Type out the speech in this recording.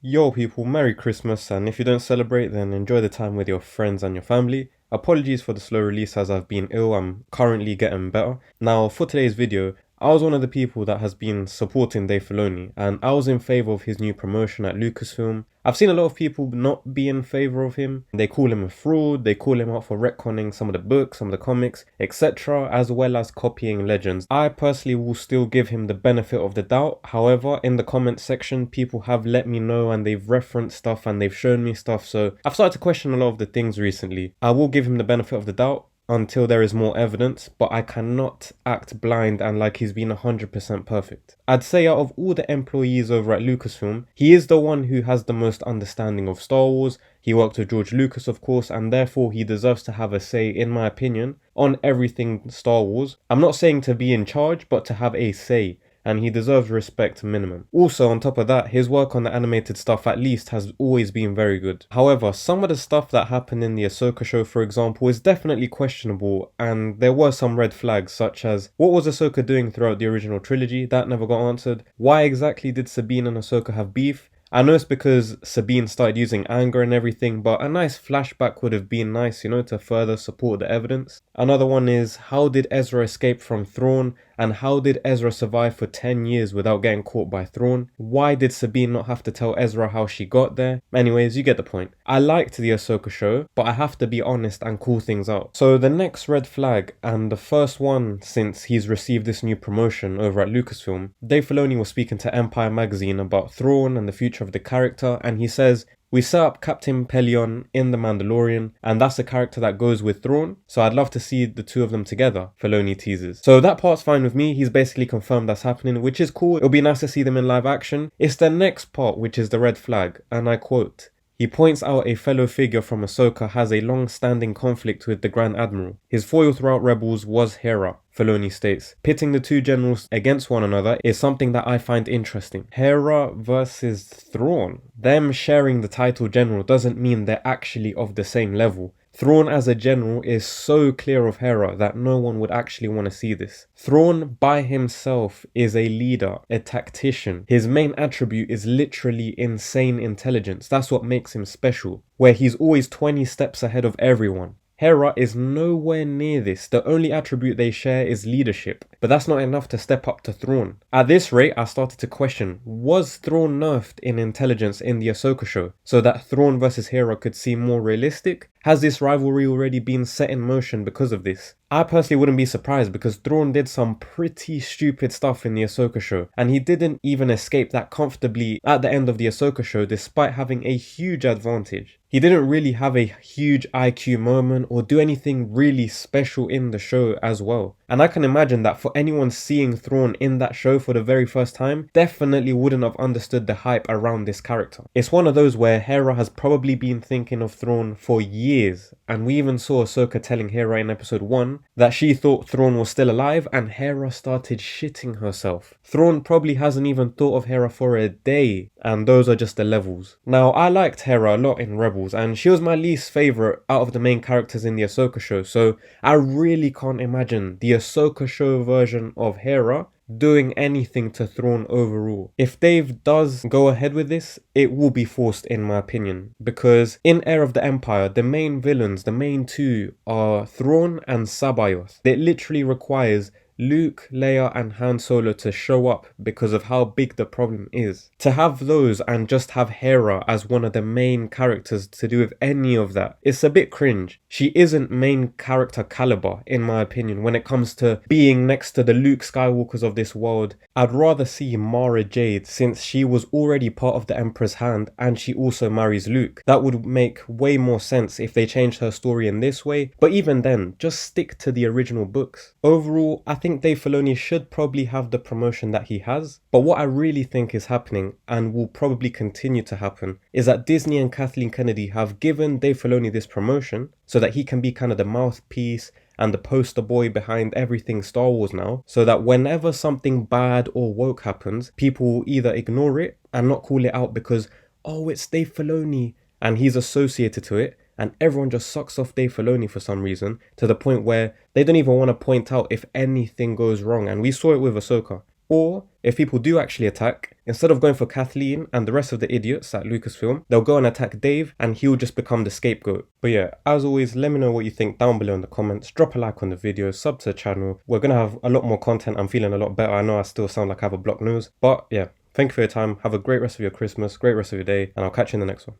Yo people, Merry Christmas, and if you don't celebrate then enjoy the time with your friends and your family. Apologies for the slow release as I've been ill, I'm currently getting better. Now for today's video, I was one of the people that has been supporting Dave Filoni and I was in favour of his new promotion at Lucasfilm. I've seen a lot of people not be in favour of him. They call him a fraud, they call him out for retconning some of the books, some of the comics, etc. as well as copying legends. I personally will still give him the benefit of the doubt. However, in the comment section, people have let me know and they've referenced stuff and they've shown me stuff. So I've started to question a lot of the things recently. I will give him the benefit of the doubt until there is more evidence, but I cannot act blind and like he's been 100% perfect. I'd say out of all the employees over at Lucasfilm, he is the one who has the most understanding of Star Wars. He worked with George Lucas, of course, and therefore he deserves to have a say, in my opinion, on everything Star Wars. I'm not saying to be in charge, but to have a say. And he deserves respect minimum. Also, on top of that, his work on the animated stuff at least has always been very good. However, some of the stuff that happened in the Ahsoka show, for example, is definitely questionable, and there were some red flags, such as what was Ahsoka doing throughout the original trilogy? That never got answered. Why exactly did Sabine and Ahsoka have beef? I know it's because Sabine started using anger and everything, but a nice flashback would have been nice, to further support the evidence. Another one is, how did Ezra escape from Thrawn? And how did Ezra survive for 10 years without getting caught by Thrawn? Why did Sabine not have to tell Ezra how she got there? Anyways, you get the point. I liked the Ahsoka show, but I have to be honest and call things out. So the next red flag, and the first one since he's received this new promotion over at Lucasfilm, Dave Filoni was speaking to Empire magazine about Thrawn and the future of the character, and he says, "We set up Captain Pellaeon in The Mandalorian, and that's a character that goes with Thrawn, so I'd love to see the two of them together," Filoni teases. So that part's fine with me, he's basically confirmed that's happening, which is cool. It'll be nice to see them in live action. It's the next part which is the red flag, and I quote, he points out a fellow figure from Ahsoka has a long-standing conflict with the Grand Admiral. His foil throughout Rebels was Hera, Filoni states. Pitting the two generals against one another is something that I find interesting. Hera versus Thrawn. Them sharing the title general doesn't mean they're actually of the same level. Thrawn as a general is so clear of Hera that no one would actually want to see this. Thrawn by himself is a leader, a tactician. His main attribute is literally insane intelligence. That's what makes him special, where he's always 20 steps ahead of everyone. Hera is nowhere near this. The only attribute they share is leadership, but that's not enough to step up to Thrawn. At this rate, I started to question, was Thrawn nerfed in intelligence in the Ahsoka show so that Thrawn versus Hera could seem more realistic? Has this rivalry already been set in motion because of this? I personally wouldn't be surprised because Thrawn did some pretty stupid stuff in the Ahsoka show, and he didn't even escape that comfortably at the end of the Ahsoka show despite having a huge advantage. He didn't really have a huge IQ moment or do anything really special in the show as well. And I can imagine that for anyone seeing Thrawn in that show for the very first time, definitely wouldn't have understood the hype around this character. It's one of those where Hera has probably been thinking of Thrawn for years, and we even saw Ahsoka telling Hera in episode 1 that she thought Thrawn was still alive, and Hera started shitting herself. Thrawn probably hasn't even thought of Hera for a day, and those are just the levels. Now, I liked Hera a lot in Rebels, and she was my least favourite out of the main characters in the Ahsoka show, so I really can't imagine the Ahsoka show version of Hera doing anything to Thrawn overall. If Dave does go ahead with this, it will be forced in my opinion, because in Heir of the Empire, the main villains, the main two, are Thrawn and Sabayoth. It literally requires Luke, Leia and Han Solo to show up because of how big the problem is. To have those and just have Hera as one of the main characters to do with any of that, it's a bit cringe. She isn't main character caliber in my opinion when it comes to being next to the Luke Skywalkers of this world. I'd rather see Mara Jade since she was already part of the Emperor's hand and she also marries Luke. That would make way more sense if they changed her story in this way, but even then, just stick to the original books. Overall, I think Dave Filoni should probably have the promotion that he has, but what I really think is happening, and will probably continue to happen, is that Disney and Kathleen Kennedy have given Dave Filoni this promotion so that he can be kind of the mouthpiece and the poster boy behind everything Star Wars now, so that whenever something bad or woke happens, people will either ignore it and not call it out because, oh, it's Dave Filoni and he's associated to it, and everyone just sucks off Dave Filoni for some reason, to the point where they don't even want to point out if anything goes wrong. And we saw it with Ahsoka. Or, if people do actually attack, instead of going for Kathleen and the rest of the idiots at Lucasfilm, they'll go and attack Dave and he'll just become the scapegoat. But yeah, as always, let me know what you think down below in the comments. Drop a like on the video, sub to the channel. We're gonna have a lot more content. I'm feeling a lot better. I know I still sound like I have a blocked nose, but yeah, thank you for your time. Have a great rest of your Christmas, great rest of your day, and I'll catch you in the next one.